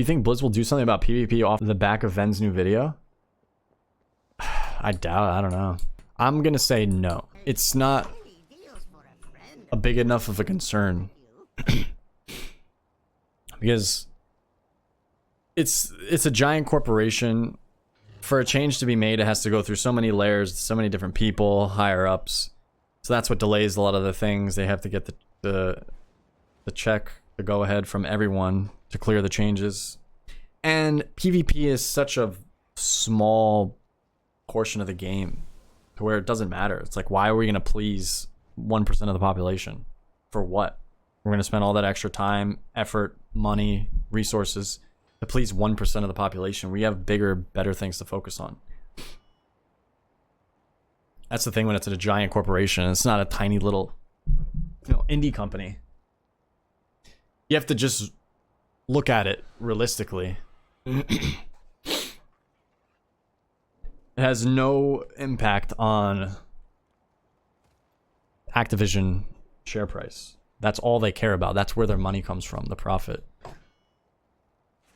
Do you think Blizz will do something about PvP off the back of Ven's new video? I doubt it. I don't know. I'm gonna say no. It's not a big enough of a concern. Because it's a giant corporation. For a change to be made, it has to go through so many layers, so many different people, higher ups. So that's what delays a lot of the things. They have to get the check, the go ahead from everyone to clear the changes. And PvP is such a small portion of the game to where it doesn't matter. It's like, why are we going to please 1% of the population? For what? We're going to spend all that extra time, effort, money, resources to please 1% of the population. We have bigger, better things to focus on. That's the thing when it's a giant corporation. It's not a tiny little, indie company. You have to just look at it realistically. It has no impact on Activision share price. That's all they care about. That's where their money comes from, the profit.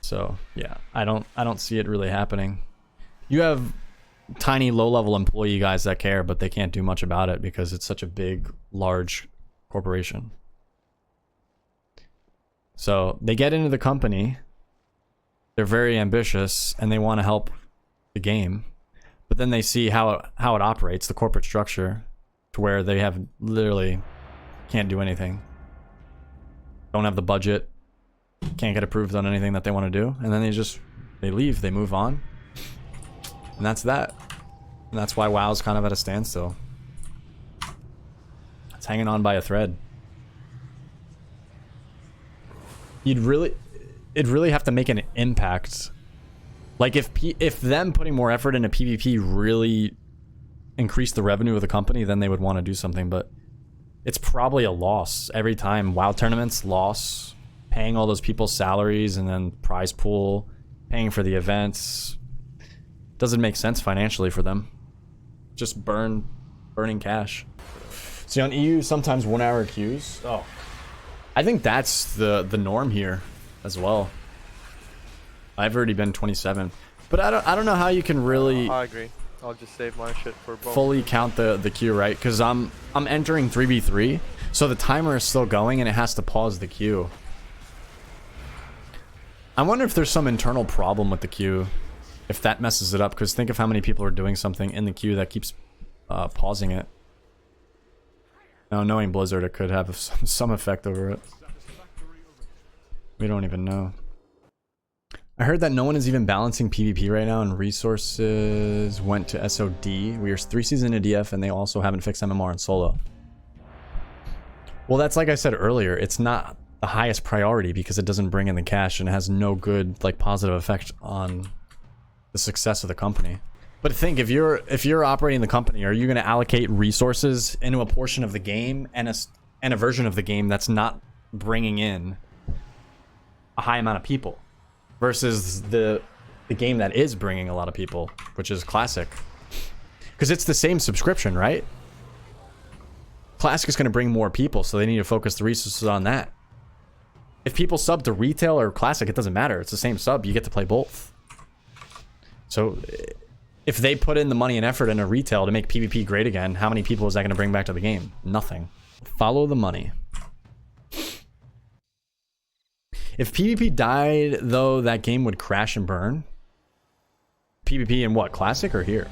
So yeah, I don't see it really happening. You have tiny low-level employee guys that care, but they can't do much about it because it's such a big, large corporation. So they get into the company, they're very ambitious, and they want to help the game. But then they see how it operates, the corporate structure, to where they have literally can't do anything. Don't have the budget, can't get approved on anything that they want to do, and then they leave, they move on. And that's that. And that's why WoW's kind of at a standstill. It's hanging on by a thread. It'd really have to make an impact. Like if them putting more effort into PvP really increased the revenue of the company, then they would want to do something, but it's probably a loss every time. WoW tournaments, loss, paying all those people's salaries and then prize pool, paying for the events. Doesn't make sense financially for them. Just burning cash. See, on EU, sometimes 1 hour queues. Oh, I think that's the norm here as well. I've already been 27, but I don't know how you can really. I agree. I'll just save my shit for both. Fully count the queue, right? Because I'm entering 3v3, so the timer is still going and it has to pause the queue. I wonder if there's some internal problem with the queue, if that messes it up. Because think of how many people are doing something in the queue that keeps pausing it. Now, knowing Blizzard, it could have some effect over it. We don't even know. I heard that no one is even balancing PvP right now and resources went to SOD. We are 3 seasons into DF and they also haven't fixed MMR and solo. Well, that's like I said earlier, it's not the highest priority because it doesn't bring in the cash and it has no good, like, positive effect on the success of the company. But think, if you're operating the company, are you going to allocate resources into a portion of the game and a version of the game that's not bringing in a high amount of people versus the game that is bringing a lot of people, which is Classic? Because it's the same subscription, right? Classic is going to bring more people, so they need to focus the resources on that. If people sub to retail or Classic, it doesn't matter. It's the same sub. You get to play both. So if they put in the money and effort into retail to make PvP great again, how many people is that going to bring back to the game? Nothing. Follow the money. If PvP died, though, that game would crash and burn. PvP in what? Classic or here?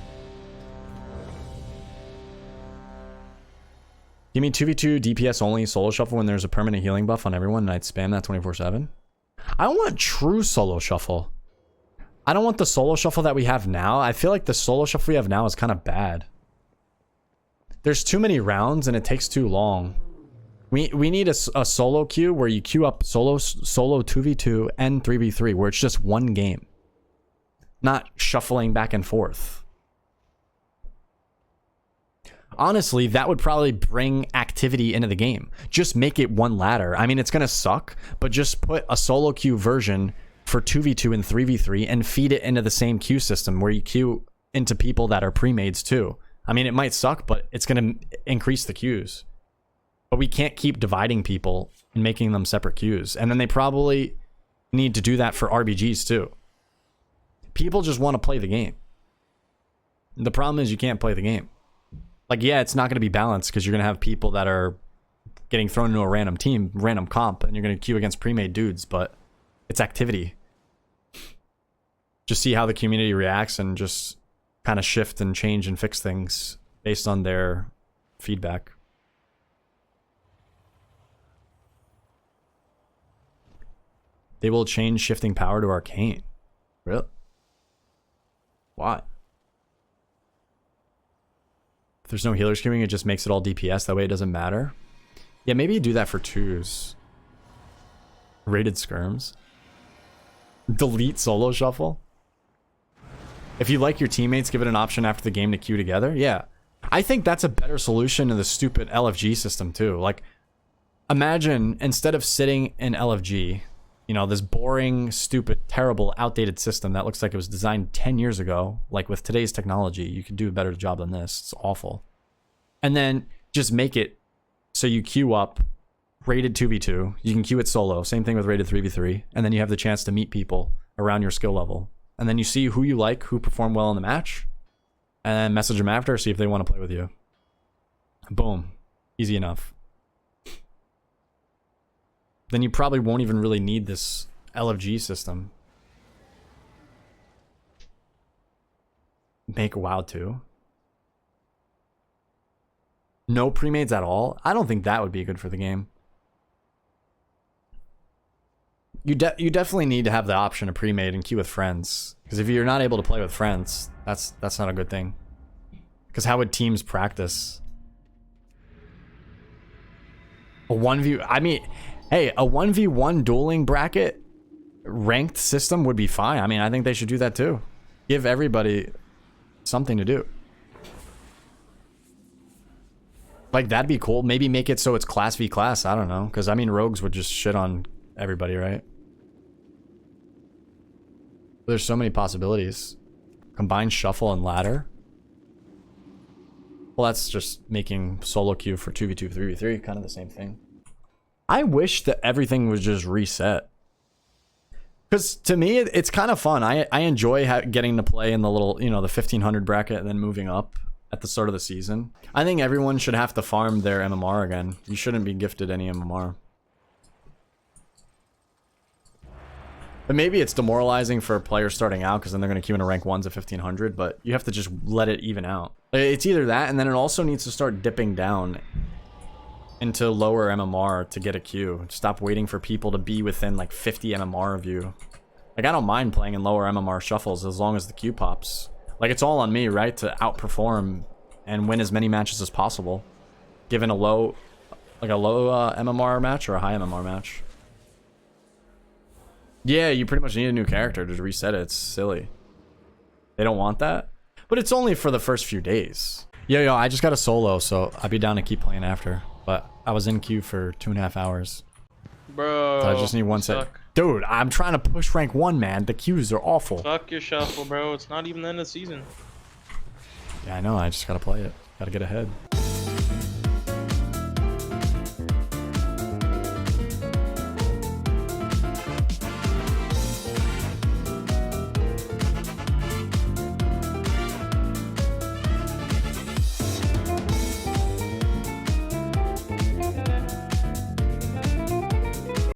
Give me 2v2 DPS only solo shuffle when there's a permanent healing buff on everyone and I'd spam that 24/7. I want true solo shuffle. I don't want the solo shuffle that we have now. I feel like the solo shuffle we have now is kind of bad. There's too many rounds and it takes too long. We need a solo queue where you queue up solo 2v2 and 3v3 where it's just one game. Not shuffling back and forth. Honestly, that would probably bring activity into the game. Just make it one ladder. I mean, it's going to suck, but just put a solo queue version for 2v2 and 3v3 and feed it into the same queue system where you queue into people that are pre-mades too. I mean, it might suck, but it's going to increase the queues. But we can't keep dividing people and making them separate queues. And then they probably need to do that for RBGs too. People just want to play the game. The problem is you can't play the game. Like, yeah, it's not going to be balanced because you're going to have people that are getting thrown into a random team, random comp, and you're going to queue against pre-made dudes, but it's activity. Just see how the community reacts and just kind of shift and change and fix things based on their feedback. They will change shifting power to arcane. Really? Why? If there's no healer queuing, it just makes it all DPS. That way it doesn't matter. Yeah, maybe you do that for 2s. Rated skirms. Delete solo shuffle. If you like your teammates, give it an option after the game to queue together. Yeah. I think that's a better solution to the stupid LFG system too. Like, imagine instead of sitting in LFG, you know, this boring, stupid, terrible, outdated system that looks like it was designed 10 years ago, like with today's technology, you could do a better job than this. It's awful. And then just make it so you queue up rated 2v2. You can queue it solo. Same thing with rated 3v3. And then you have the chance to meet people around your skill level. And then you see who you like, who performed well in the match, and then message them after, see if they want to play with you. Boom. Easy enough. Then you probably won't even really need this LFG system. Make WoW 2. No premates at all? I don't think that would be good for the game. You definitely need to have the option of premade and queue with friends. Because if you're not able to play with friends, that's not a good thing. Because how would teams practice? A 1v... I mean... Hey, a 1v1 dueling bracket ranked system would be fine. I mean, I think they should do that too. Give everybody something to do. Like, that'd be cool. Maybe make it so it's class v class. I don't know. Because, I mean, rogues would just shit on everybody, right? There's so many possibilities. Combine shuffle and ladder. Well, that's just making solo queue for 2v2, 3v3. Kind of the same thing. I wish that everything was just reset. Because to me, it's kind of fun. I enjoy getting to play in the little, you know, the 1500 bracket and then moving up at the start of the season. I think everyone should have to farm their MMR again. You shouldn't be gifted any MMR. But maybe it's demoralizing for players starting out because then they're going to queue into rank 1s at 1500, but you have to just let it even out. It's either that, and then it also needs to start dipping down into lower MMR to get a queue. Stop waiting for people to be within like 50 MMR of you. Like, I don't mind playing in lower MMR shuffles as long as the queue pops. Like, it's all on me, right? To outperform and win as many matches as possible. Given a low, MMR match or a high MMR match. Yeah, you pretty much need a new character to reset it. It's silly. They don't want that? But it's only for the first few days. Yo, I just got a solo, so I'd be down to keep playing after. But I was in queue for 2.5 hours. Bro, So I just need one set. Dude, I'm trying to push rank 1, man. The queues are awful. Fuck your shuffle, bro. It's not even the end of the season. Yeah, I know. I just gotta play it. Gotta get ahead.